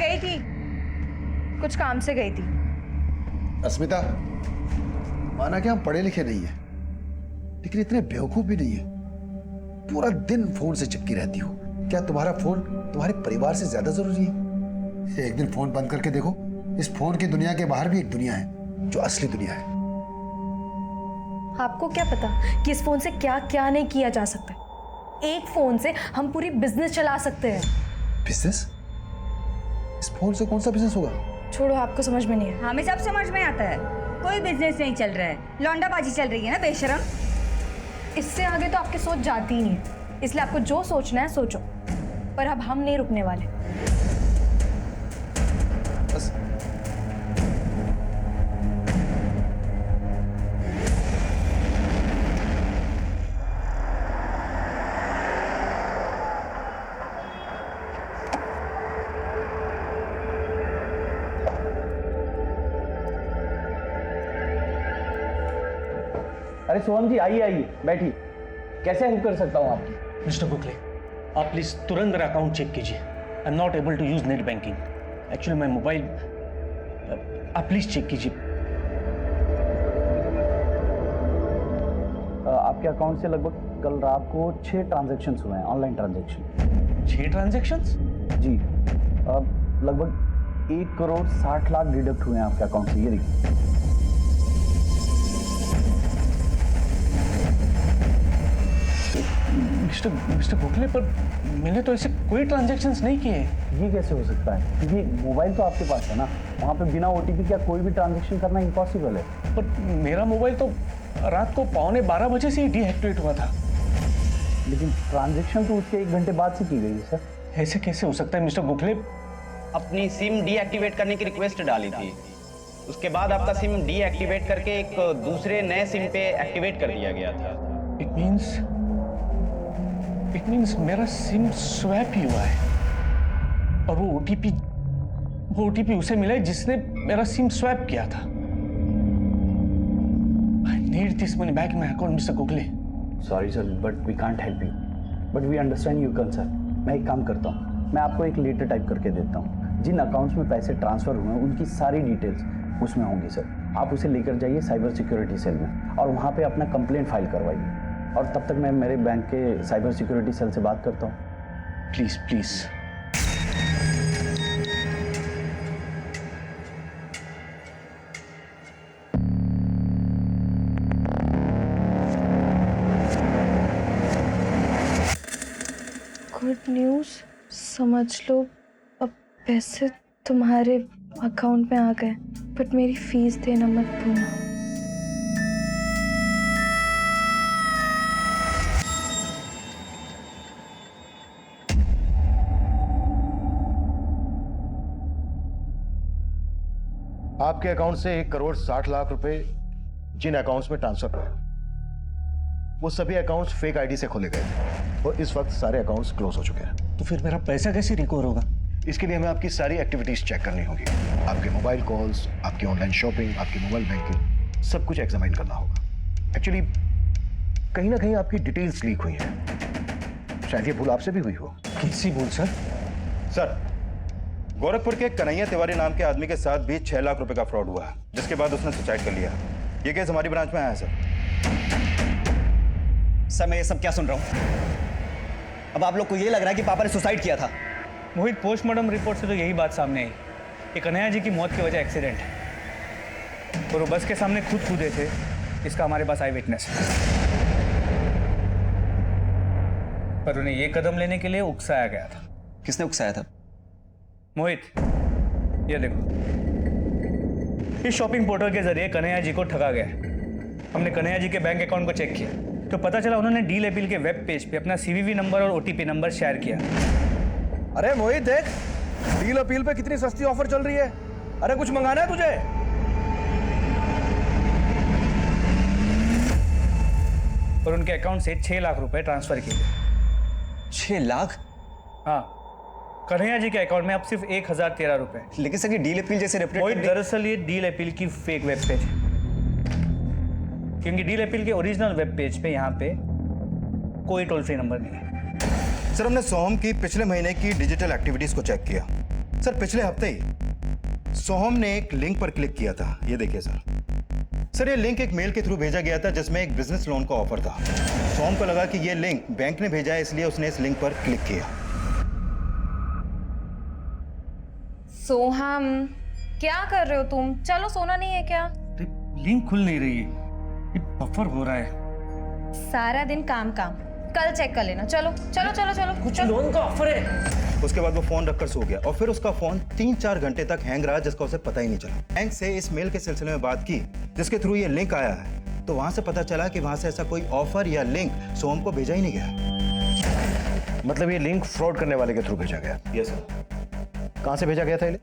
गई थी, कुछ काम से गई थी। अस्मिता, माना कि हम पढ़े लिखे नहीं है, लेकिन इतने बेवकूफ भी नहीं है। पूरा दिन फोन से चिपकी रहती हो। क्या तुम्हारा फोन तुम्हारे परिवार से ज्यादा जरूरी है? एक दिन फोन बंद करके देखो, इस फोन की दुनिया के बाहर भी एक दुनिया है जो असली दुनिया है। आपको क्या पता कि इस फोन से क्या क्या नहीं किया जा सकता। एक फोन से हम पूरी बिजनेस चला सकते हैं। बिजनेस? इस फोन से कौन सा बिजनेस होगा? छोड़ो, आपको समझ में नहीं है। हमें सब समझ में आता है, कोई बिजनेस नहीं चल रहा है, लौंडाबाजी चल रही है ना बेशरम। इससे आगे तो आपकी सोच जाती ही नहीं है, इसलिए आपको जो सोचना है सोचो, पर अब हम नहीं रुकने वाले। बस अरे सोहम जी, आइए आइए, बैठिए। कैसे हेल्प कर सकता हूँ आपकी? मिस्टर गोखले, आप प्लीज तुरंत मेरा अकाउंट चेक कीजिए। I am not able to use net banking. Actually मैं मोबाइल, आप प्लीज चेक कीजिए। आपके अकाउंट से लगभग कल रात को 6 ट्रांजैक्शंस हुए हैं, ऑनलाइन ट्रांजैक्शन। 6 ट्रांजैक्शंस? जी, लगभग 1 करोड़ 60 लाख डिडक्ट हुए हैं आपके अकाउंट से। ये देखिए। मिस्टर गोखले, पर मैंने तो ऐसे कोई ट्रांजैक्शंस नहीं किए। ये कैसे हो सकता है? क्योंकि मोबाइल तो आपके पास है ना, वहाँ पे बिना OTP का कोई भी ट्रांजैक्शन करना इम्पॉसिबल है। पर मेरा मोबाइल तो रात को 11:15 बजे से ही डीएक्टिवेट हुआ था। लेकिन ट्रांजैक्शन तो उसके 1 घंटे बाद से की गई है सर। ऐसे कैसे हो सकता है मिस्टर गोखले? अपनी सिम डीएक्टिवेट करने की रिक्वेस्ट डाली थी, उसके बाद आपका सिम डीएक्टिवेट करके एक दूसरे नए सिम पे एक्टिवेट कर दिया गया था। इट मीन्स मेरा सिम स्वैप ही हुआ है, और वो ओटीपी उसे मिला है जिसने मेरा सिम स्वैप किया था। I need this money back in my account mister Gokhale. Sorry sir, but we can't help you, but we understand your concern. मैं एक काम करता हूँ, मैं आपको एक लेटर टाइप करके देता हूँ। जिन अकाउंट्स में पैसे ट्रांसफर हुए हैं उनकी सारी डिटेल्स उसमें होंगी सर। आप उसे लेकर जाइए साइबर सिक्योरिटी सेल में और वहाँ पे अपना कंप्लेंट फाइल करवाइए। और तब तक मैं मेरे बैंक के साइबर सिक्योरिटी सेल से बात करता हूँ। Please please. गुड न्यूज़, समझ लो अब पैसे तुम्हारे अकाउंट में आ गए, बट मेरी फीस देना मत भूलना। आपके अकाउंट से 1 करोड़ 60 लाख रुपए जिन अकाउंट्स में ट्रांसफर हुए, वो सभी अकाउंट्स फेक आईडी से खोले गए थे और इस वक्त सारे अकाउंट्स क्लोज हो चुके हैं। तो फिर मेरा पैसा कैसे रिकवर होगा? इसके लिए हमें आपकी सारी एक्टिविटीज चेक करनी होगी। आपके मोबाइल कॉल्स, आपकी ऑनलाइन शॉपिंग, आपकी मोबाइल बैंकिंग, सब कुछ एग्जामाइन करना होगा। एक्चुअली कहीं ना कहीं आपकी डिटेल्स लीक हुई हैं। शायद ये भूल आपसे भी हुई हो। कैसी भूल सर? सर, गोरखपुर के कन्हैया तिवारी नाम के आदमी के साथ भी 6 लाख रुपए का फ्रॉड हुआ, जिसके बाद उसने सुसाइड कर लिया। ये केस हमारी ब्रांच में आया है सर। सर, मैं ये सब क्या सुन रहा हूँ? अब आप लोग को ये लग रहा है कि पापा ने सुसाइड किया था? मोहित, पोस्टमार्टम रिपोर्ट से तो यही बात सामने आई कि कन्हैया जी की मौत की वजह एक्सीडेंट है, और वो बस के सामने खुद कूदे थे। इसका हमारे पास आई विटनेस है, पर उन्हें ये कदम लेने के लिए उकसाया गया था। किसने उकसाया था? मोहित, ये देखो, इस शॉपिंग पोर्टल के जरिए कन्हैया जी को ठगा गया। हमने कन्हैया जी के बैंक अकाउंट को चेक किया तो पता चला उन्होंने डील अपील के वेब पेज पे अपना CVV नंबर और OTP नंबर शेयर किया। अरे मोहित, देख डील अपील पे कितनी सस्ती ऑफर चल रही है। अरे कुछ मंगाना है तुझे? और उनके अकाउंट से 6 लाख रुपए ट्रांसफर किए गए। 6 लाख? हाँ, कन्हैया जी के अकाउंट में अब सिर्फ 1013 रुपए। लेकिन सर, ये डील अपील जैसे रेपुटेड। दरअसल ये डील अपील की फेक वेब पेज है, क्योंकि डील अपील के ओरिजिनल वेब पेज पे यहाँ पे कोई टोल फ्री नंबर नहीं है। सर, हमने सोहम की पिछले महीने की डिजिटल एक्टिविटीज को चेक किया। सर पिछले हफ्ते ही सोहम ने एक लिंक पर क्लिक किया था, ये देखिए सर ये लिंक एक मेल के थ्रू भेजा गया था जिसमें एक बिजनेस लोन का ऑफर था। सोहम को लगा कि ये लिंक बैंक ने भेजा है, इसलिए उसने इस लिंक पर क्लिक किया। सोहम, क्या कर रहे हो तुम? चलो, सोना नहीं है क्या? लिंक खुल नहीं रही है, ये बफर हो रहा है। सारा दिन काम काम, कल चेक कर लेना। चलो चलो चलो चलो, कुछ लोन का ऑफर है। उसके बाद वो फोन रखकर सो गया और फिर उसका फोन 3-4 घंटे तक हैंग रहा, जिसका उसे पता ही नहीं चला। बैंक से इस मेल के सिलसिले में बात की जिसके थ्रू ये लिंक आया है, तो वहां से पता चला कि वहां से ऐसा कोई ऑफर या लिंक सोहम को भेजा ही नहीं गया। मतलब ये लिंक फ्रॉड करने वाले के थ्रू भेजा गया? Yes sir. कहां से भेजा गया था ये?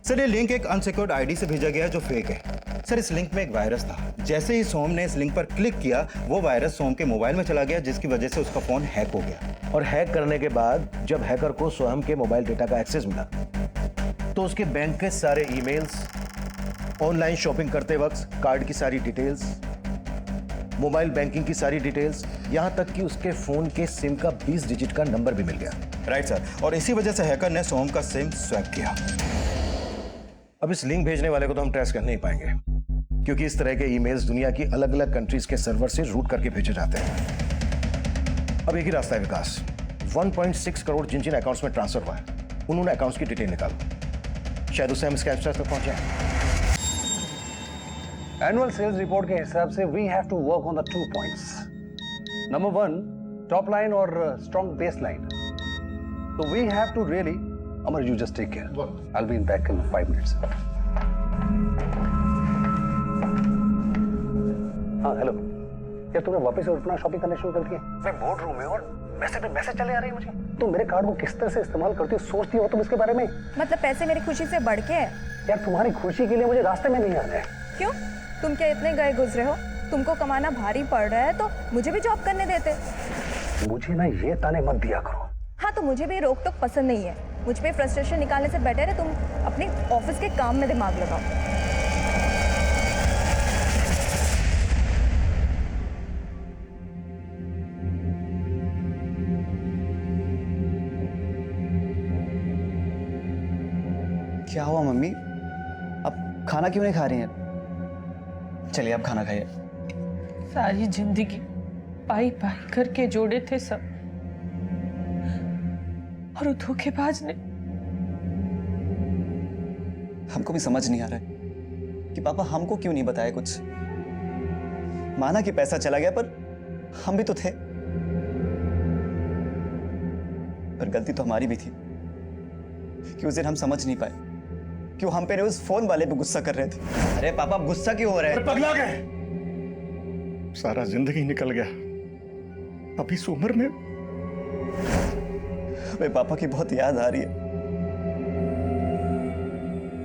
सर ये लिंक एक अनसिक्योर्ड आईडी से भेजा गया जो फेक है। सर इस लिंक में एक वायरस था, जैसे ही सोहम ने इस लिंक पर क्लिक किया वो वायरस सोहम के मोबाइल में चला गया, जिसकी वजह से उसका फोन हैक हो गया। और हैक करने के बाद जब हैकर को सोहम के मोबाइल डेटा का एक्सेस मिला तो उसके बैंक के सारे ईमेल्स, ऑनलाइन शॉपिंग करते वक्त कार्ड की सारी डिटेल्स, मोबाइल बैंकिंग की सारी डिटेल्स, यहां तक कि उसके फोन के सिम का 20 डिजिट का नंबर भी मिल गया। राइट सर, और इसी वजह से हैकर ने सोहम का सिम स्वैप किया। अब इस लिंक भेजने वाले को तो हम ट्रेस कर नहीं पाएंगे, क्योंकि इस तरह के ईमेल्स दुनिया की अलग अलग कंट्रीज के सर्वर से रूट करके भेजे जाते हैं। अब एक ही रास्ता है विकास, 1.6 करोड़ जिन जिन अकाउंट्स में ट्रांसफर हुआ है उन्होंने अकाउंट्स की डिटेल निकालो, शायद उससे हम स्कैमस्टर्स तक पहुंच जाए। एनुअल सेल्स रिपोर्ट के हिसाब से we have to work on the 2 points. Number 1, top line और स्ट्रॉन्ग बेस लाइन। तो we have to really, Amar you just take care, I will be back in 5 minutes. हाँ hello, क्या तुमने वापस से अपना शॉपिंग करना शुरू कर दिया? मैं बोर्ड रूम में और मैसेज पे मैसेज चले आ रही है मुझे। तुम मेरे कार्ड को किस तरह से इस्तेमाल करती हो, सोचती हो तुम इसके बारे में? मतलब पैसे मेरी खुशी से बढ़ के है? यार तुम्हारी खुशी के लिए मुझे रास्ते में नहीं आना है। क्यों? तुम क्या इतने गए गुजरे हो? तुमको कमाना भारी पड़ रहा है तो मुझे भी जॉब करने देते। मुझे ना ये ताने मत दिया करो। हाँ, तो मुझे भी रोक टोक पसंद नहीं है। मुझ पे फ्रस्ट्रेशन निकालने से बेटर है तुम अपने ऑफिस के काम में दिमाग लगाओ। क्या हुआ मम्मी? अब खाना क्यों नहीं खा रही हैं? चलिए आप खाना खाइए। सारी जिंदगी पाई पाई करके जोड़े थे सब, और वो धोखेबाज ने। हमको भी समझ नहीं आ रहा है कि पापा हमको क्यों नहीं बताया कुछ। माना कि पैसा चला गया, पर हम भी तो थे। पर गलती तो हमारी भी थी कि उस दिन हम समझ नहीं पाए क्यों हम पे उस फोन वाले पे गुस्सा कर रहे थे। अरे पापा गुस्सा क्यों हो रहा है? पगला गए, सारा जिंदगी निकल गया, अभी इस उम्र में हमें पापा की बहुत याद आ रही है।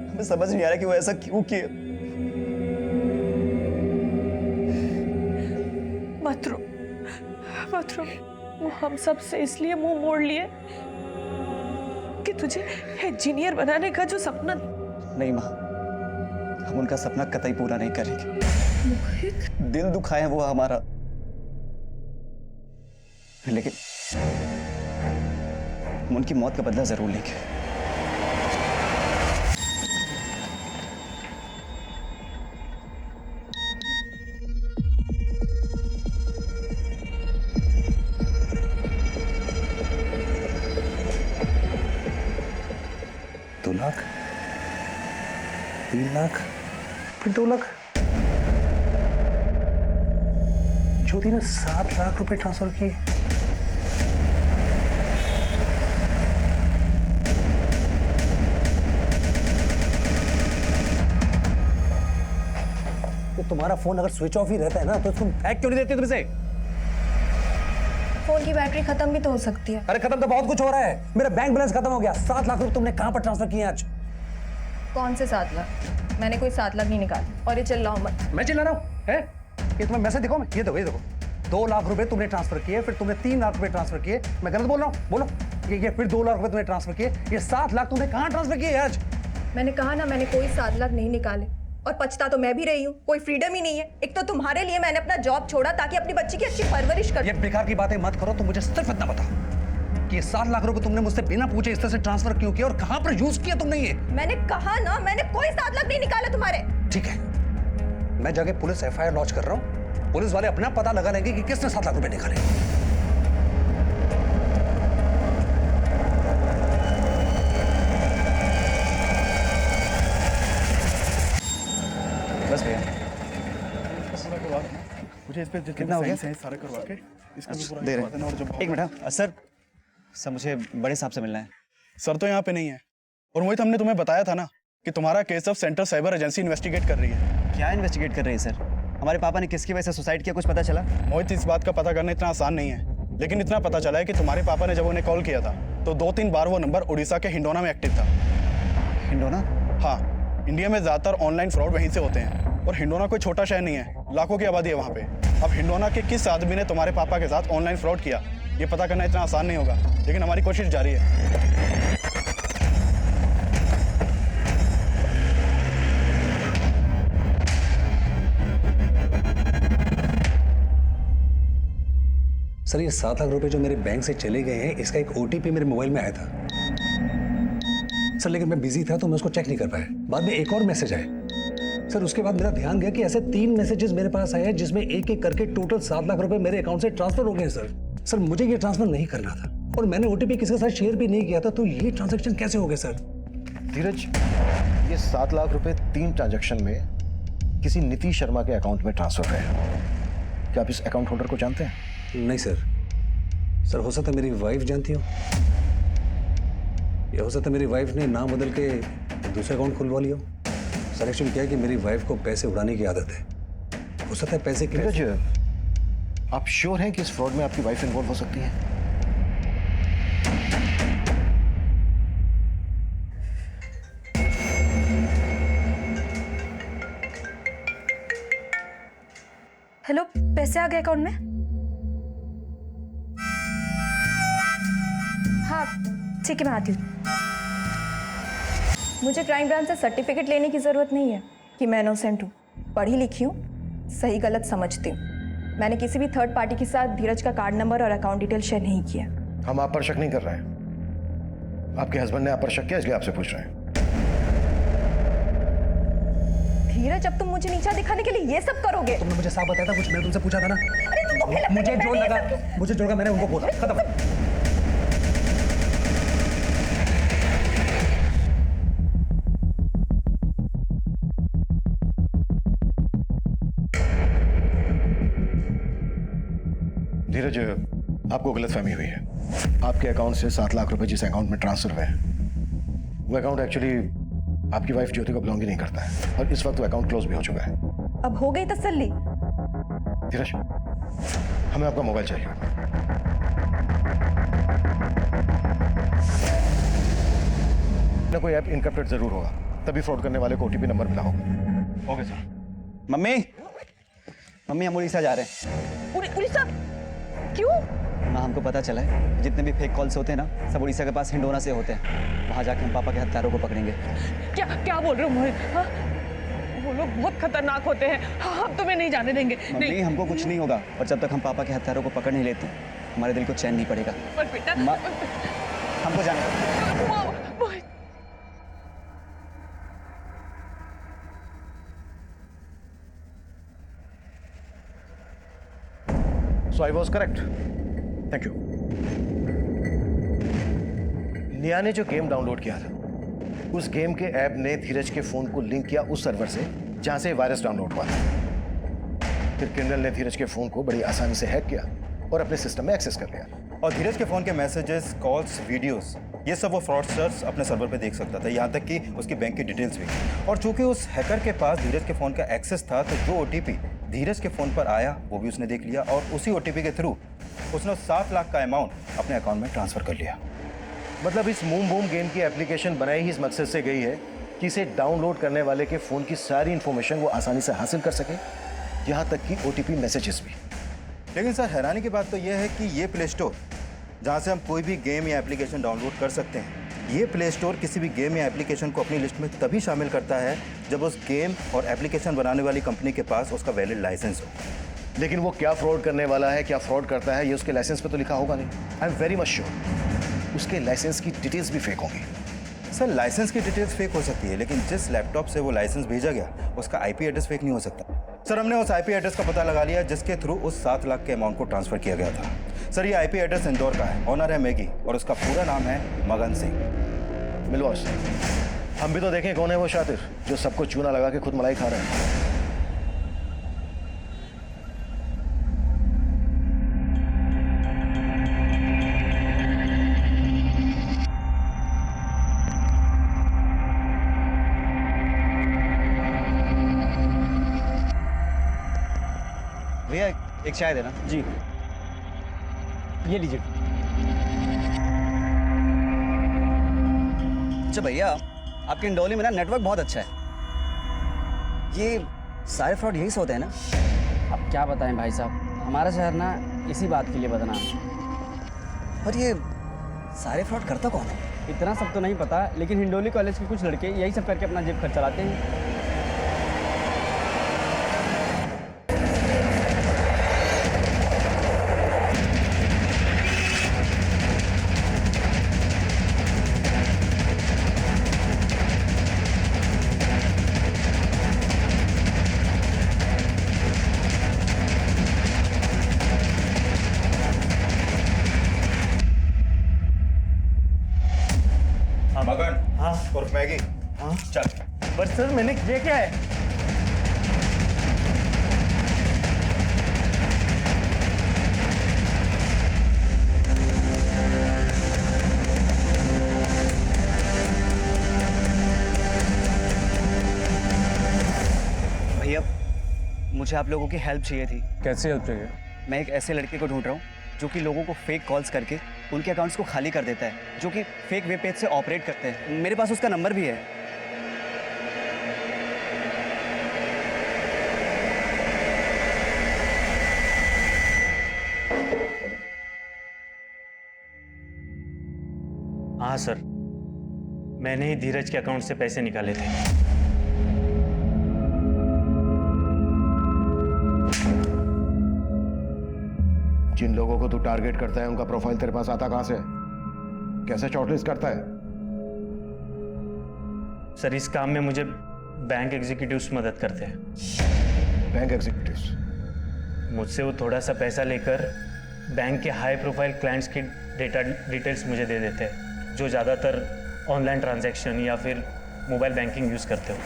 हमें समझ नहीं आ रहा कि वो ऐसा क्यों किया। मत रो, मत रो। वो हम सब से इसलिए मुंह मोड़ लिए कि तुझे इंजीनियर बनाने का जो सपना। नहीं माँ, हम उनका सपना कतई पूरा नहीं करेंगे। दिल दुखाए वो हमारा, लेकिन हम उनकी मौत का बदला जरूर लेंगे। लाख, 3 लाख, फिर 2 लाख। ज्योति ने 7 लाख रुपए ट्रांसफर किए। तो तुम्हारा फोन अगर स्विच ऑफ ही रहता है ना, तो तुम हैक क्यों नहीं देती तुमसे? फोन की बैटरी खत्म भी तो हो सकती है। अरे खत्म तो बहुत कुछ हो रहा है। मेरा बैंक बैलेंस खत्म हो गया। 7 लाख रुपए तुमने कहां पर ट्रांसफर किए आज? कौन से 7 लाख? मैंने कोई 7 लाख नहीं निकाले। और ये चिल्लाओ मत। मैं चिल्ला रहा हूँ? है? ये तुम्हें मैसेज दिखाओ मैं? ये देखो, ये देखो। 2 लाख रुपए तुमने ट्रांसफर किए, फिर तुमने 3 लाख रुपए ट्रांसफर किए। मैं गलत बोल रहा हूँ? बोलो। ये फिर 2 लाख रुपए तुमने ट्रांसफर किए। ये 7 लाख तुमने कहां ट्रांसफर किए आज? मैंने कहा ना, मैंने कोई 7 लाख नहीं निकाले। और पछता तो मैं भी रही हूँ। कोई फ्रीडम ही नहीं है। एक तो तुम्हारे लिए मैंने अपना जॉब छोड़ा ताकि अपनी बच्ची की अच्छी परवरिश कर। ये बेकार की बातें मत करो, तुम मुझे सिर्फ इतना बताओ, कि ये 7 लाख रुपए तुमने मुझसे बिना पूछे इस तरह से ट्रांसफर क्यों किया और कहां पर यूज किया तुमने ये? मैंने कहा ना, मैंने कोई 7 लाख नहीं निकाला तुम्हारे। ठीक है, मैं जाके पुलिस FIR लॉन्च कर रहा हूं। पुलिस वाले अपना पता लगा लेंगे कि किसने 7 लाख रुपए निकाले। बस भैया, मुझे इस पे कितना हो गया? सारे करवा के इसका भी पूरा दे रहे करवा देना और जब हैं। एक मिनट सर मुझे बड़े साहब से मिलना है। सर तो यहाँ पे नहीं है। और मोहित, हमने तुम्हें बताया था ना कि तुम्हारा केस अब सेंट्रल साइबर एजेंसी इन्वेस्टिगेट कर रही है। क्या इन्वेस्टिगेट कर रही है सर? हमारे पापा ने किसकी वजह से सुसाइड किया, कुछ पता चला? मोहित, इस बात का पता करना इतना आसान नहीं है, लेकिन इतना पता चला है कि तुम्हारे पापा ने जब उन्हें कॉल किया था तो 2-3 बार वो नंबर उड़ीसा के हिंडोना में एक्टिव था। हिंडोना? हाँ, इंडिया में ज्यादातर ऑनलाइन फ्रॉड वहीं से होते हैं। और हिंडोना कोई छोटा शहर नहीं है, लाखों की आबादी है वहाँ पे। अब हिंडोना के किस आदमी ने तुम्हारे पापा के साथ ऑनलाइन फ्रॉड किया, ये पता करना इतना आसान नहीं होगा, लेकिन हमारी कोशिश जारी है। सर ये 7 लाख रुपए जो मेरे बैंक से चले गए हैं, इसका एक OTP मेरे मोबाइल में आया था सर, लेकिन मैं बिजी था तो मैं उसको चेक नहीं कर पाया। बाद में एक और मैसेज आया सर, उसके बाद मेरा ध्यान गया कि ऐसे 3 मैसेजेस मेरे पास आए हैं जिसमें एक एक करके टोटल 7 लाख रुपए मेरे अकाउंट से ट्रांसफर हो गए सर मुझे ये ट्रांसफर नहीं करना था और मैंने OTP किसी के साथ शेयर भी नहीं किया था, तो ये ट्रांजैक्शन कैसे हो गए सर? धीरज, ये 7 लाख रुपए 3 ट्रांजैक्शन में किसी नीतीश शर्मा के अकाउंट में ट्रांसफर हुए। क्या आप इस अकाउंट होल्डर को जानते हैं? नहीं सर हो सकता है मेरी वाइफ जानती हो, या हो सकता है मेरी वाइफ ने नाम बदल के दूसरा अकाउंट खुलवा लिया हो। सर एक्चुअली क्या है कि मेरी वाइफ को पैसे उड़ाने की आदत है, हो सकता है पैसे की। धीरज, आप श्योर हैं कि इस फ्रॉड में आपकी वाइफ इन्वॉल्व हो सकती है? हेलो, पैसे आ गए अकाउंट में? हाँ ठीक है, मैं आती हूँ। मुझे क्राइम ब्रांच से सर्टिफिकेट लेने की ज़रूरत नहीं है कि मैं इनोसेंट हूँ। पढ़ी लिखी हूँ, सही गलत समझती हूँ। मैंने किसी भी थर्ड पार्टी के साथ धीरज का कार्ड नंबर और अकाउंट डिटेल शेयर नहीं किया। हम आप पर शक नहीं कर रहे हैं, आपके हस्बैंड ने आप पर शक किया इसलिए आपसे पूछ रहे हैं। धीरज, अब तुम मुझे नीचा दिखाने के लिए ये सब करोगे? तुमने मुझे साफ बताया था कुछ, मैं तुमसे पूछा था ना। अरे तुम धोखे लगते मुझे हैं, जो मैंने ये लगा सब क्यों- मुझे जो लगा मैंने उनको बोला, खत्म। धीरज, आपको गलतफहमी हुई है। आपके अकाउंट से 7 लाख रुपए जिस अकाउंट में ट्रांसफर हुए हैं, वो अकाउंट एक्चुअली आपकी वाइफ ज्योति को बिलोंग ही नहीं करता है और इस वक्त वो अकाउंट क्लोज भी हो चुका है। अब हो गई तसल्ली? धीरज, हमें आपका मोबाइल चाहिए। ना कोई ऐप इनक्रप्टेड जरूर होगा, तभी फ्रॉड करने वाले को OTP नंबर मिला होगा। Okay sir. मम्मी हम उड़ीसा जा रहे हैं। उड़ीसा क्यों? माँ, हमको पता चला है जितने भी फेक कॉल्स होते हैं ना, सब उड़ीसा के पास हिंडोना से होते हैं। वहाँ जाके हम पापा के हत्यारों को पकड़ेंगे। क्या बोल रहे हो मोहित? हाँ? वो लोग बहुत खतरनाक होते हैं। हाँ, हम तुम्हें नहीं जाने देंगे। मम्मी, हमको कुछ नहीं होगा, और जब तक हम पापा के हत्यारों को पकड़ नहीं लेते हमारे दिल को चैन नहीं पड़ेगा। पर बेटा, हमको जाने दो। मोहित, So I was correct. Thank you. निया ने जो गेम डाउनलोड किया था, उस गेम के ऐप ने धीरज के फोन को लिंक किया उस सर्वर से जहां से वायरस डाउनलोड हुआ था। फिर क्रिमिनल ने धीरज के फोन को बड़ी आसानी से हैक किया और अपने सिस्टम में एक्सेस कर लिया। और धीरज के फोन के मैसेजेस, कॉल्स, वीडियोस, ये सब वो फ्रॉडस्टर्स अपने सर्वर पे देख सकता था, यहाँ तक कि उसकी बैंक की डिटेल्स भी। और चूंकि उस हैकर के पास धीरज के फोन का एक्सेस था, तो जो OTP धीरज के फोन पर आया वो भी उसने देख लिया और उसी OTP के थ्रू उसने 7 लाख का अमाउंट अपने अकाउंट में ट्रांसफर कर लिया। मतलब इस मूम बूम गेम की एप्लीकेशन बनाई ही इस मकसद से गई है कि इसे डाउनलोड करने वाले के फोन की सारी इंफॉर्मेशन वो आसानी से हासिल कर सके, यहाँ तक कि OTP मैसेजेस भी। लेकिन सर, हैरानी की बात तो यह है कि ये प्ले स्टोर जहाँ से हम कोई भी गेम या एप्लीकेशन डाउनलोड कर सकते हैं, ये प्ले स्टोर किसी भी गेम या एप्लीकेशन को अपनी लिस्ट में तभी शामिल करता है जब उस गेम और एप्लीकेशन बनाने वाली कंपनी के पास उसका वैलिड लाइसेंस हो। लेकिन वो क्या फ्रॉड करने वाला है, क्या फ्रॉड करता है, ये उसके लाइसेंस पे तो लिखा होगा नहीं। I am very much sure उसके लाइसेंस की डिटेल्स भी फेक होंगी। सर लाइसेंस की डिटेल्स फेक हो सकती है, लेकिन जिस लैपटॉप से वो लाइसेंस भेजा गया उसका आईपी एड्रेस फेक नहीं हो सकता। सर हमने उस आईपी एड्रेस का पता लगा लिया जिसके थ्रू उस 7 लाख के अमाउंट को ट्रांसफर किया गया था। सर ये आईपी एड्रेस इंदौर का है, ऑनर है मैगी और उसका पूरा नाम है मगन सिंह। मिलवास, हम भी तो देखें कौन है वो शातिर जो सबको चूना लगा के खुद मलाई खा रहा है। भैया एक चाय देना। जी, ये लीजिए। अच्छा भैया, आपके इंदौली में ना नेटवर्क बहुत अच्छा है। ये सारे फ्रॉड यही से होते हैं ना? अब क्या बताएं भाई साहब, हमारा शहर ना इसी बात के लिए बदनाम है। और ये सारे फ्रॉड करता कौन है? इतना सब तो नहीं पता, लेकिन हिंडोली कॉलेज के कुछ लड़के यही सब करके अपना जेब खर्च चलाते हैं। मगन। हाँ। और मैगी। हाँ। चल। पर सर मैंने किया क्या है? भैया मुझे आप लोगों की हेल्प चाहिए थी। कैसे हेल्प चाहिए? मैं एक ऐसे लड़के को ढूंढ रहा हूँ जो कि लोगों को फेक कॉल्स करके उनके अकाउंट्स को खाली कर देता है, जो कि फेक वेब पेज से ऑपरेट करते हैं। मेरे पास उसका नंबर भी है। हाँ सर, मैंने ही धीरज के अकाउंट से पैसे निकाले थे। जिन लोगों को तू टारगेट करता है उनका प्रोफाइल तेरे पास आता कहां से? कैसे शॉर्टलिस्ट करता है? सर इस काम में मुझे बैंक एग्जीक्यूटिव्स मदद करते हैं। Bank executives? मुझसे वो थोड़ा सा पैसा लेकर बैंक के हाई प्रोफाइल क्लाइंट्स की डिटेल्स मुझे दे देते हैं, जो ज़्यादातर ऑनलाइन ट्रांजैक्शन या फिर मोबाइल बैंकिंग यूज़ करते हो।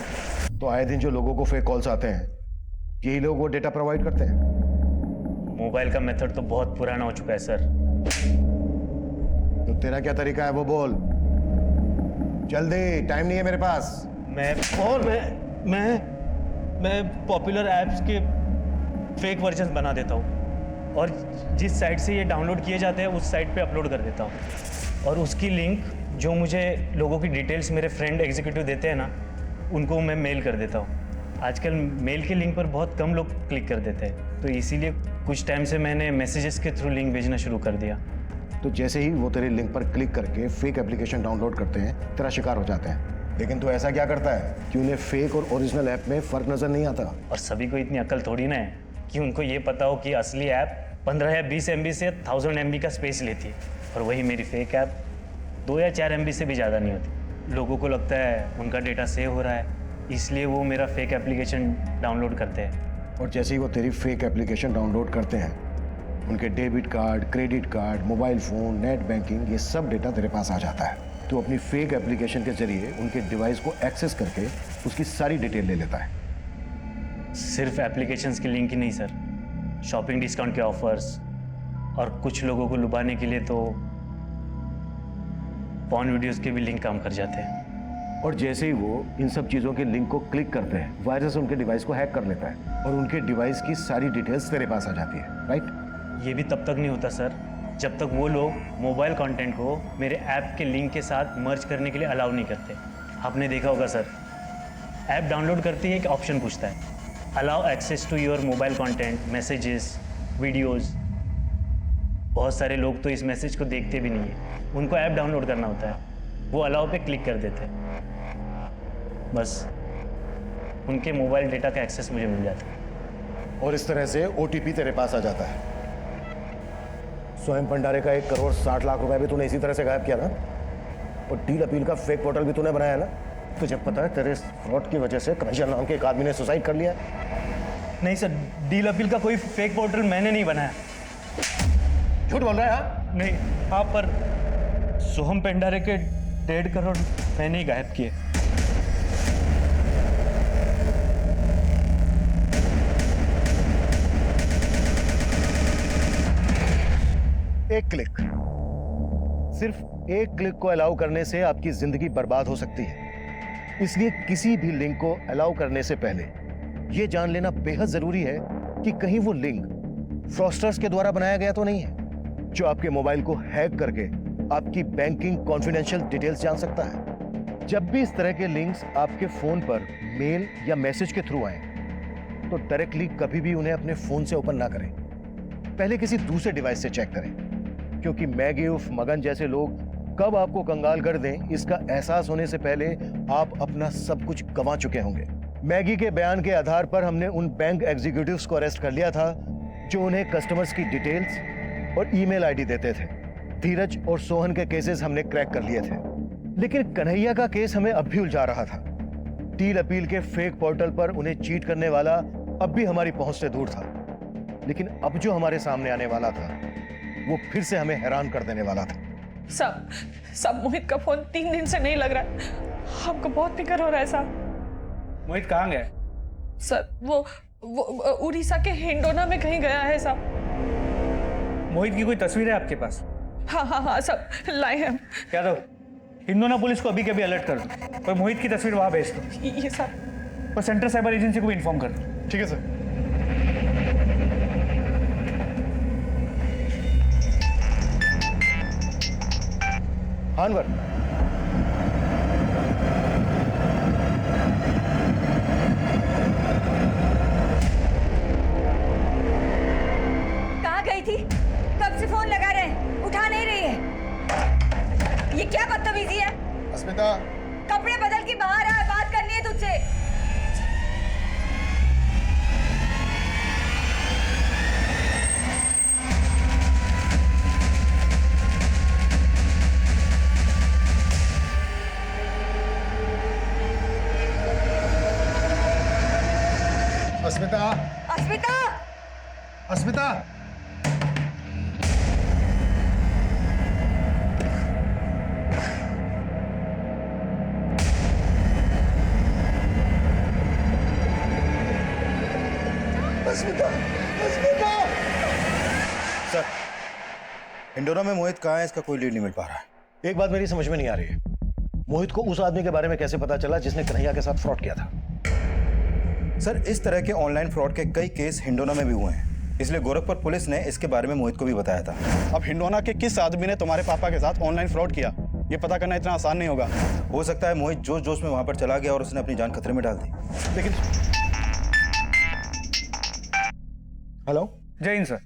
तो आए दिन जो लोगों को फेक कॉल्स आते हैं, यही लोग वो डेटा प्रोवाइड करते हैं? मोबाइल का मेथड तो बहुत पुराना हो चुका है सर। तो तेरा क्या तरीका है वो बोल। जल्दी, टाइम नहीं है मेरे पास। मैं पॉपुलर ऐप्स के फेक वर्जन बना देता हूँ और जिस साइट से ये डाउनलोड किए जाते हैं उस साइट पे अपलोड कर देता हूँ, और उसकी लिंक जो मुझे लोगों की डिटेल्स मेरे फ्रेंड एग्जीक्यूटिव देते हैं ना, उनको मैं मेल कर देता हूँ। आजकल मेल के लिंक पर बहुत कम लोग क्लिक कर देते हैं, तो इसीलिए कुछ टाइम से मैंने मैसेजेस के थ्रू लिंक भेजना शुरू कर दिया। तो जैसे ही वो तेरे लिंक पर क्लिक करके फेक एप्लीकेशन डाउनलोड करते हैं, तेरा शिकार हो जाते हैं। लेकिन तू ऐसा क्या करता है कि उन्हें फेक और ओरिजिनल ऐप में फर्क नजर नहीं आता? और सभी को इतनी अकल थोड़ी ना है कि उनको ये पता हो कि असली ऐप 15 या 20 MB से 1000 MB का स्पेस लेती है, और वही मेरी फेक ऐप 2 या 4 MB से भी ज़्यादा नहीं होती। लोगों को लगता है उनका डेटा सेव हो रहा है, इसलिए वो मेरा फेक एप्लीकेशन डाउनलोड करते हैं। और जैसे ही वो तेरी फेक एप्लीकेशन डाउनलोड करते हैं, उनके debit card, credit card, mobile phone, net banking, ये सब डेटा तेरे पास आ जाता है। तो अपनी फेक एप्लीकेशन के जरिए उनके डिवाइस को एक्सेस करके उसकी सारी डिटेल ले लेता है। सिर्फ एप्लीकेशंस की लिंक ही नहीं सर, शॉपिंग डिस्काउंट के ऑफर्स, और कुछ लोगों को लुभाने के लिए तो पॉर्न वीडियोस के भी लिंक काम कर जाते हैं। और जैसे ही वो इन सब चीज़ों के लिंक को क्लिक करते हैं, वायरस उनके डिवाइस को हैक कर लेता है और उनके डिवाइस की सारी डिटेल्स तेरे पास आ जाती है, राइट? ये भी तब तक नहीं होता सर जब तक वो लोग मोबाइल कंटेंट को मेरे ऐप के लिंक के साथ मर्ज करने के लिए अलाउ नहीं करते। आपने देखा होगा सर, ऐप डाउनलोड करते ही एक ऑप्शन पूछता है, allow access to your mobile content, messages, videos. बहुत सारे लोग तो इस मैसेज को देखते भी नहीं है, उनको ऐप डाउनलोड करना होता है, वो अलाउ पे क्लिक कर देते हैं, बस उनके मोबाइल डेटा का एक्सेस मुझे मिल जाता है। और इस तरह से OTP तेरे पास आ जाता है। स्वयं भंडारे का 1 करोड़ 60 लाख रुपए भी तूने इसी तरह से गायब किया ना, और डील अपील का फेक पोर्टल भी तूने बनाया ना। तुझे पता है तेरे फ्रॉड की वजह से कन्हैया नाम के एक आदमी ने सुसाइड कर लिया। नहीं सर, डील अपील का कोई फेक पोर्टल मैंने नहीं बनाया। झूठ बोल रहा है? हाँ नहीं, हाँ पर सोहम पेंडारे के 1.5 करोड़ मैंने ही गायब किए। एक क्लिक, सिर्फ एक क्लिक को अलाउ करने से आपकी जिंदगी बर्बाद हो सकती है। इसलिए किसी भी लिंक को अलाउ करने से पहले यह जान लेना बेहद जरूरी है कि कहीं वो लिंक फ्रॉस्टर्स के द्वारा बनाया गया तो नहीं है, जो आपके मोबाइल को हैक करके आपकी बैंकिंग कॉन्फिडेंशियल डिटेल्स जान सकता है। जब भी इस तरह के लिंक्स आपके फोन पर मेल या मैसेज के थ्रू आए तो डायरेक्टली कभी भी उन्हें अपने फोन से ओपन ना करें, पहले किसी दूसरे डिवाइस से चेक करें, क्योंकि मैगी उर्फ मगन जैसे लोग कब आपको कंगाल कर दें इसका एहसास होने से पहले आप अपना सब कुछ गंवा चुके होंगे। मैगी के बयान के आधार पर हमने उन बैंक एग्जीक्यूटिव्स को अरेस्ट कर लिया था जो उन्हें कस्टमर्स की डिटेल्स और ईमेल आईडी देते थे। धीरज और सोहन के केसेस हमने क्रैक कर लिए थे, लेकिन कन्हैया का केस हमें अब भी उलझा रहा था। डील अपील के फेक पोर्टल पर उन्हें चीट करने वाला अब भी हमारी पहुंच से दूर था, लेकिन अब जो हमारे सामने आने वाला था वो फिर से हमें हैरान कर देने वाला था। सब मोहित का फोन 3 दिन से नहीं लग रहा है। हमको बहुत फिक्र हो रहा है साहब। मोहित कहाँ गया? सर वो उड़ीसा के हिंडोना में कहीं गया है साहब। मोहित की कोई तस्वीर है आपके पास? हाँ सब लाए हैं। यादव, हिंडोना पुलिस को अभी के अभी अलर्ट कर दो और मोहित की तस्वीर वहां भेज दो। ये सब और सेंट्रल साइबर एजेंसी को भी इन्फॉर्म कर दो। ठीक है सर। अनवर, कहाँ गई थी? कब से फोन लगा रहे हैं, उठा नहीं रही है। ये क्या बदतमीजी है? अस्मिता, कपड़े बदल के बाहर आ, बात करनी है तुझसे। अस्मिता, अस्मिता, अस्मिता, अस्मिता, अस्मिता। सर, हिंडोना में मोहित कहाँ है इसका कोई लीड नहीं मिल पा रहा है। एक बात मेरी समझ में नहीं आ रही है, मोहित को उस आदमी के बारे में कैसे पता चला जिसने कन्हैया के साथ फ्रॉड किया था? सर, इस तरह के ऑनलाइन फ्रॉड के कई केस हिंडोना में भी हुए हैं, इसलिए गोरखपुर पुलिस ने इसके बारे में मोहित को भी बताया था। अब हिंडोना के किस आदमी ने तुम्हारे पापा के साथ ऑनलाइन फ्रॉड किया, ये पता करना इतना आसान नहीं होगा। हो सकता है मोहित जोश जोश में वहां पर चला गया और उसने अपनी जान खतरे में डाल दी। लेकिन हेलो, जय हिंद सर,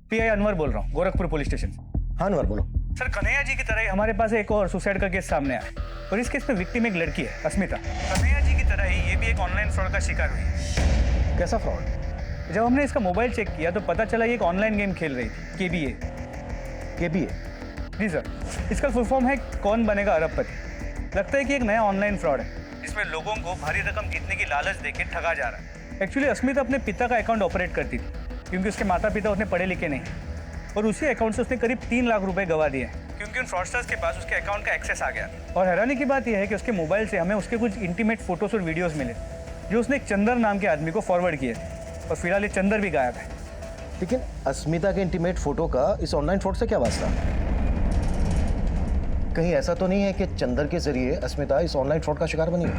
पीआई अनवर बोल रहा हूँ, गोरखपुर पुलिस स्टेशन। हाँ अनवर बोलो। सर, कन्हैया जी की तरह ही हमारे पास एक और सुसाइड का केस सामने आया और इस केस में विक्टिम एक लड़की है, अस्मिता। कन्हैया जी की तरह ही ये भी एक ऑनलाइन फ्रॉड का शिकार हुई है। कैसा फ्रॉड? जब हमने इसका मोबाइल चेक किया तो पता चला ये एक ऑनलाइन गेम खेल रही थी, केबीए। केबीए? जी सर, इसका फुल फॉर्म है कौन बनेगा अरबपति। लगता है कि एक नया ऑनलाइन फ्रॉड है जिसमें लोगों को भारी रकम जीतने की लालच देके ठगा जा रहा है। एक्चुअली अस्मिता अपने पिता का अकाउंट ऑपरेट करती थी क्योंकि उसके माता पिता उतने पढ़े लिखे नहीं, और उसी अकाउंट से उसने करीब 3 लाख रुपए गवा दिए क्योंकि उन फ्रॉडस्टर्स के पास उसके अकाउंट का एक्सेस आ गया। और हैरानी की बात यह है कि उसके मोबाइल से हमें उसके कुछ इंटीमेट फोटोज और वीडियोस मिले जो उसने एक चंदर नाम के आदमी को फॉरवर्ड किए थे, और फिलहाल ये चंदर भी गायब है। लेकिन अस्मिता के इंटीमेट फोटो का इस ऑनलाइन फ्रॉड से क्या वास्ता? कहीं ऐसा तो नहीं है कि चंदर के जरिए अस्मिता इस ऑनलाइन फ्रॉड का शिकार बनी हो?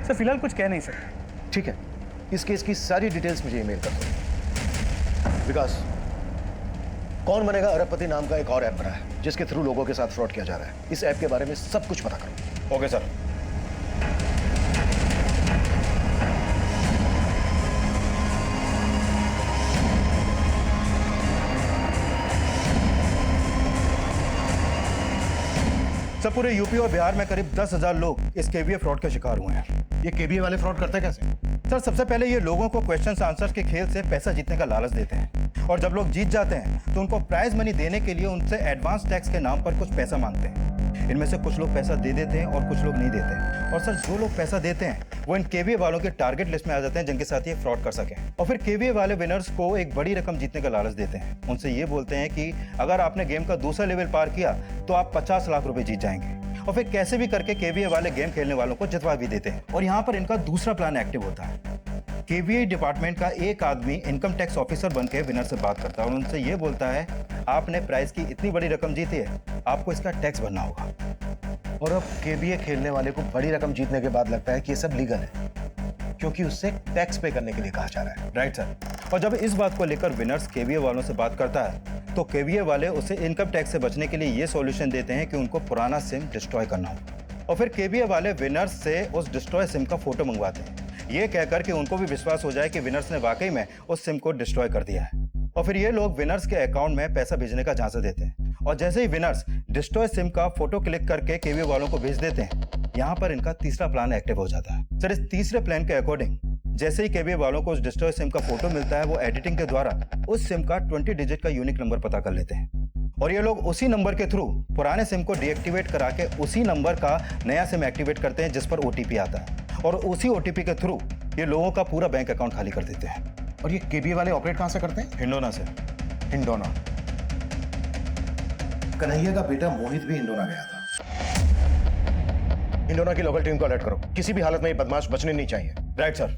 सर, फिलहाल कुछ कह नहीं सकते। ठीक है, इस केस की सारी डिटेल्स मुझे ईमेल कर दो। विकास, कौन बनेगा अरबपति नाम का एक और ऐप बना है जिसके थ्रू लोगों के साथ फ्रॉड किया जा रहा है। इस ऐप के बारे में सब कुछ पता करो। Okay sir. सर, पूरे यूपी और बिहार में करीब 10,000 लोग इस केबीए फ्रॉड के शिकार हुए हैं। ये केबीए वाले फ्रॉड करते कैसे? सर सबसे पहले ये लोगों को क्वेश्चन आंसर के खेल से पैसा जीतने का लालच देते हैं, और जब लोग जीत जाते हैं तो उनको प्राइज मनी देने के लिए उनसे एडवांस टैक्स के नाम पर कुछ पैसा मांगते हैं। इनमें से कुछ लोग पैसा दे देते हैं और कुछ लोग नहीं देते। और सर जो लोग पैसा देते हैं वो इन केवीए वालों के टारगेट लिस्ट में आ जाते हैं जिनके साथ ये फ्रॉड कर सकें। और फिर केवीए वाले विनर्स को एक बड़ी रकम जीतने का लालच देते हैं। उनसे ये बोलते हैं कि अगर आपने गेम का दूसरा लेवल पार किया तो आप 50 लाख रुपए जीत जाएंगे। और फिर कैसे भी करके केवीए वाले गेम खेलने वालों को जितवा भी देते हैं। और यहाँ पर इनका दूसरा प्लान एक्टिव होता है। केवीए डिपार्टमेंट का एक आदमी इनकम टैक्स ऑफिसर बन के विनर से बात करता है और उनसे ये बोलता है आपने प्राइज की इतनी बड़ी रकम जीती है, आपको इसका टैक्स भरना होगा। और अब केबीए खेलने वाले को बड़ी रकम जीतने के बाद लगता है कि ये सब लीगल है, क्योंकि उससे टैक्स पे करने के लिए कहा जा रहा है। Right sir. और जब इस बात को लेकर विनर्स केवीए वालों से बात करता है तो केवीए वाले उसे इनकम टैक्स से बचने के लिए ये सॉल्यूशन देते हैं कि उनको पुराना सिम डिस्ट्रॉय करना हो। और फिर केवीए वाले विनर्स से उस डिस्ट्रॉय सिम का फोटो मंगवाते हैं, ये कहकर कि उनको भी विश्वास हो जाए कि विनर्स ने वाकई में उस सिम को डिस्ट्रॉय कर दिया है। और फिर ये लोग विनर्स के अकाउंट में पैसा भेजने का झांसा देते हैं। और जैसे ही विनर्स डिस्ट्रॉय सिम का फोटो क्लिक करके केवीए वालों को भेज देते हैं, यहाँ पर इनका तीसरा प्लान एक्टिव हो जाता है। सर इस तीसरे प्लान के अकॉर्डिंग जैसे ही केवीए वालों को उस डिस्ट्रॉय सिम का फोटो मिलता है, वो एडिटिंग के द्वारा उस सिम का 20 डिजिट का यूनिक नंबर पता कर लेते हैं। और ये लोग उसी नंबर के थ्रू पुराने सिम को डीएक्टिवेट करा के उसी नंबर का नया सिम एक्टिवेट करते हैं जिस पर ओटीपी आता है। और उसी ओटीपी के थ्रू ये लोगों का पूरा बैंक अकाउंट खाली कर देते हैं। और ये केबीए वाले ऑपरेट कहां से करते हैं? हिंडोना से। हिंडोना। कन्हैया का बेटा मोहित भी हिंडोना गया था। हिंडोना की लोकल टीम को अलर्ट करो, किसी भी हालत में ये बदमाश बचने नहीं चाहिए। Right sir.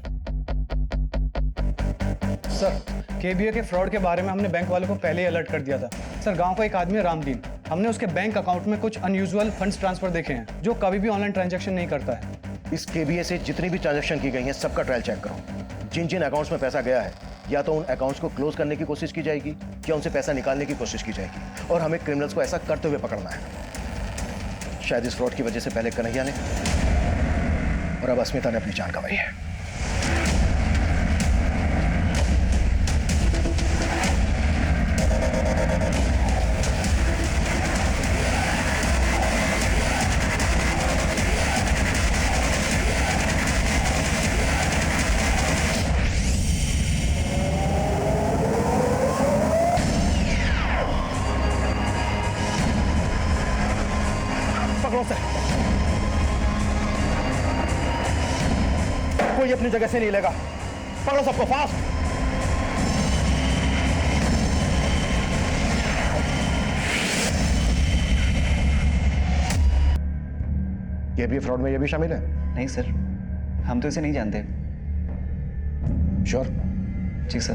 सर केबीए के फ्रॉड के बारे में हमने बैंक वालों को पहले ही अलर्ट कर दिया था। सर गांव का एक आदमी है रामदीन, हमने उसके बैंक अकाउंट में कुछ अनयूजुअल फंड्स ट्रांसफर देखे हैं जो कभी भी ऑनलाइन ट्रांजैक्शन नहीं करता है। इस केबीए से जितनी भी ट्रांजैक्शन की गई हैं सबका ट्रायल चेक करो। जिन जिन अकाउंट्स में पैसा गया है या तो उन अकाउंट्स को क्लोज करने की कोशिश की जाएगी या उनसे पैसा निकालने की कोशिश की जाएगी। और हमें क्रिमिनल्स को ऐसा करते हुए पकड़ना है। शायद इस फ्रॉड की वजह से पहले कन्हैया ने और अब अस्मिता ने अपनी जान गंवाई है। कोई अपनी जगह से नहीं लेगा, पकड़ो सबको फास्ट। ये भी फ्रॉड में ये भी शामिल है? नहीं सर, हम तो इसे नहीं जानते। श्योर? जी सर।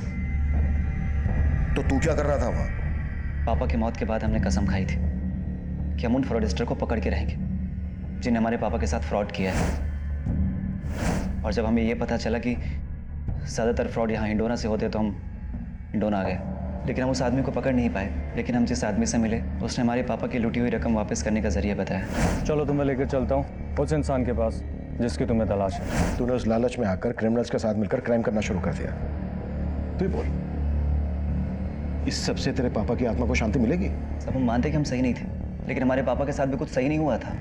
तो तू क्या कर रहा था वहां? पापा की मौत के बाद हमने कसम खाई थी कि हम उन फ्रॉडस्टर को पकड़ के रहेंगे जिन्हें हमारे पापा के साथ फ्रॉड किया है। और जब हमें ये पता चला कि ज़्यादातर फ्रॉड यहाँ हिंडोना से होते तो हम हिंडोना आ गए, लेकिन हम उस आदमी को पकड़ नहीं पाए। लेकिन हम जिस आदमी से मिले उसने हमारे पापा की लूटी हुई रकम वापस करने का जरिया बताया। चलो तुम्हें लेकर चलता हूँ उस इंसान के पास जिसकी तुम्हें तलाश है। तूने उस लालच में आकर क्रिमिनल्स के साथ मिलकर क्राइम करना शुरू कर दिया। तू ही बोल, इस सब से तेरे पापा की आत्मा को शांति मिलेगी? सब हम मानते कि हम सही नहीं थे, लेकिन हमारे पापा के साथ भी कुछ सही नहीं हुआ था।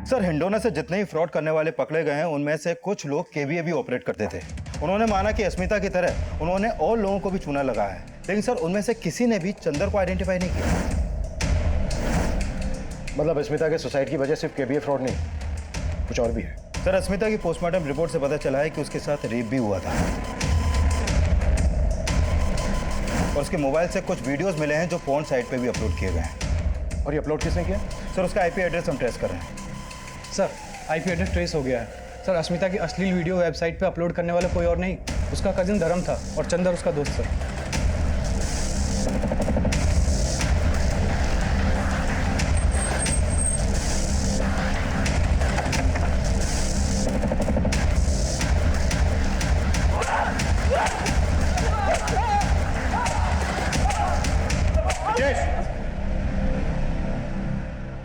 सर हिंडोना से जितने ही फ्रॉड करने वाले पकड़े गए हैं उनमें से कुछ लोग केवीए भी ऑपरेट करते थे। उन्होंने माना कि अस्मिता की तरह उन्होंने और लोगों को भी चूना लगाया है, लेकिन सर उनमें से किसी ने भी चंदर को आइडेंटिफाई नहीं किया। मतलब अस्मिता के सुसाइड की वजह सिर्फ केबीए फ्रॉड नहीं, कुछ और भी है? सर अस्मिता की पोस्टमार्टम रिपोर्ट से पता चला है कि उसके साथ रेप भी हुआ था। और उसके मोबाइल से कुछ वीडियोस मिले हैं जो पोर्न साइट पे भी अपलोड किए गए हैं। और ये अपलोड किसने किया? सर उसका आईपी एड्रेस हम ट्रेस कर रहे हैं। सर आईपी एड्रेस ट्रेस हो गया है। सर अस्मिता की अश्लील वीडियो वेबसाइट पे अपलोड करने वाला कोई और नहीं, उसका कजिन धर्म था और चंदर उसका दोस्त सर।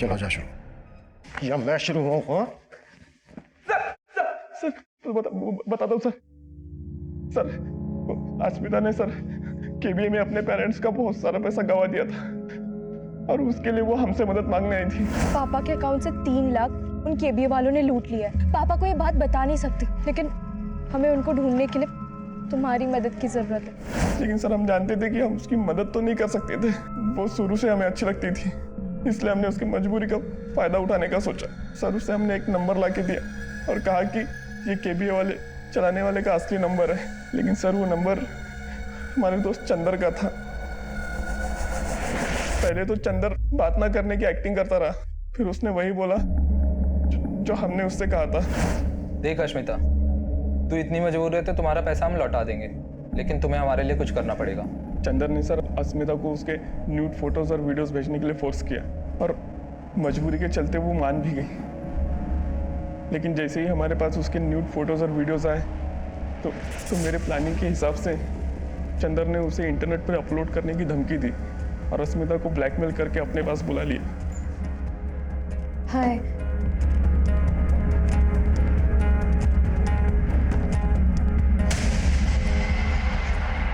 चलो जा शुरू, या मैं शुरू हूँ? हाँ सर बता दो सर। सर अस्मिता ने सर केबीए में अपने पेरेंट्स का बहुत सारा पैसा गंवा दिया था और उसके लिए वो हमसे मदद मांगने आई थी। पापा के अकाउंट से 3 लाख उन केबीए वालों ने लूट लिया है। पापा को ये बात बता नहीं सकती, लेकिन हमें उनको ढूंढने के लिए तुम्हारी मदद की ज़रूरत है। लेकिन सर हम जानते थे कि हम उसकी मदद तो नहीं कर सकते थे। वो शुरू से हमें अच्छी लगती थी, इसलिए हमने उसकी मजबूरी का फायदा उठाने का सोचा। सर उसे हमने एक नंबर ला के दिया और कहा कि ये केबीए वाले चलाने वाले का असली नंबर है। लेकिन सर वो नंबर हमारे दोस्त चंदर का था। पहले तो चंदर बात ना करने की एक्टिंग करता रहा, फिर उसने वही बोला जो हमने उससे कहा था। देख अश्मिता, तू इतनी मजबूर है तो तुम्हारा पैसा हम लौटा देंगे, लेकिन तुम्हें हमारे लिए कुछ करना पड़ेगा। चंदर ने सर अस्मिता को उसके न्यूड फोटोज और वीडियोस भेजने के लिए फोर्स किया और मजबूरी के चलते वो मान भी गई। लेकिन जैसे ही हमारे पास उसके न्यूड फोटोज और वीडियोस आए तो मेरे प्लानिंग के हिसाब से चंदर ने उसे इंटरनेट पर अपलोड करने की धमकी दी और अस्मिता को ब्लैकमेल करके अपने पास बुला लिया। हाय,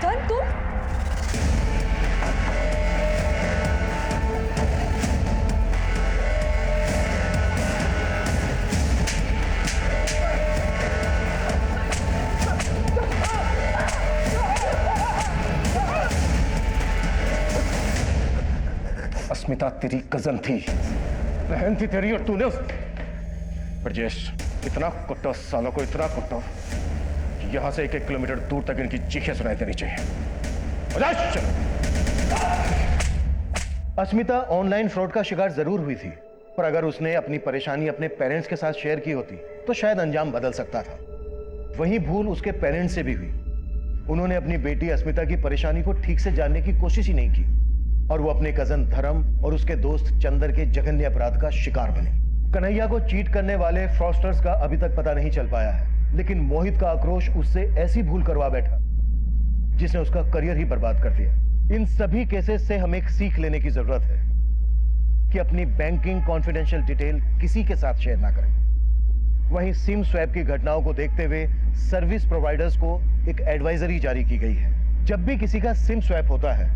तुम अस्मिता तेरी कजन थी, बहन थी तेरी, और तूने ब्रजेश इतना कुट्टा, सालों को इतना कुट्टा कि यहां से 1-1 किलोमीटर दूर तक इनकी चीखें सुनाई देनी चाहिए। अस्मिता ऑनलाइन फ्रॉड का शिकार जरूर हुई थी, पर अगर उसने अपनी परेशानी अपने पेरेंट्स के साथ शेयर की होती तो शायद अंजाम बदल सकता था। वही भूल उसके पेरेंट्स से भी हुई। उन्होंने अपनी बेटी अस्मिता की परेशानी को ठीक से जानने की कोशिश ही नहीं की और वो अपने कजन धर्म और उसके दोस्त चंदर के जघन्य अपराध का शिकार बने। कन्हैया को चीट करने वाले फ्रॉस्टर्स का अभी तक पता नहीं चल पाया है, लेकिन मोहित का आक्रोश उससे ऐसी भूल करवा बैठा जिसने उसका करियर ही बर्बाद कर दिया। इन सभी केसेस से हमें एक सीख लेने की जरूरत है कि अपनी बैंकिंग कॉन्फिडेंशियल डिटेल किसी के साथ शेयर ना करें। वहीं सिम स्वैप की घटनाओं को देखते हुए सर्विस प्रोवाइडर्स को एक एडवाइजरी जारी की गई है। जब भी किसी का सिम स्वैप होता है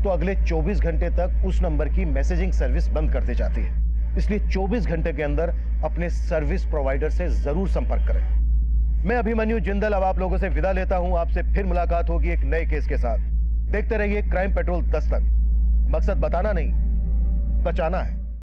तो अगले 24 घंटे तक उस नंबर की मैसेजिंग सर्विस बंद कर दी जाती है। इसलिए 24 घंटे के अंदर अपने सर्विस प्रोवाइडर से जरूर संपर्क करें। मैं अभिमन्यु जिंदल अब आप लोगों से विदा लेता हूं। आपसे फिर मुलाकात होगी एक नए केस के साथ। देखते रहिए क्राइम पेट्रोल 10 तक। मकसद बताना नहीं, बचाना है।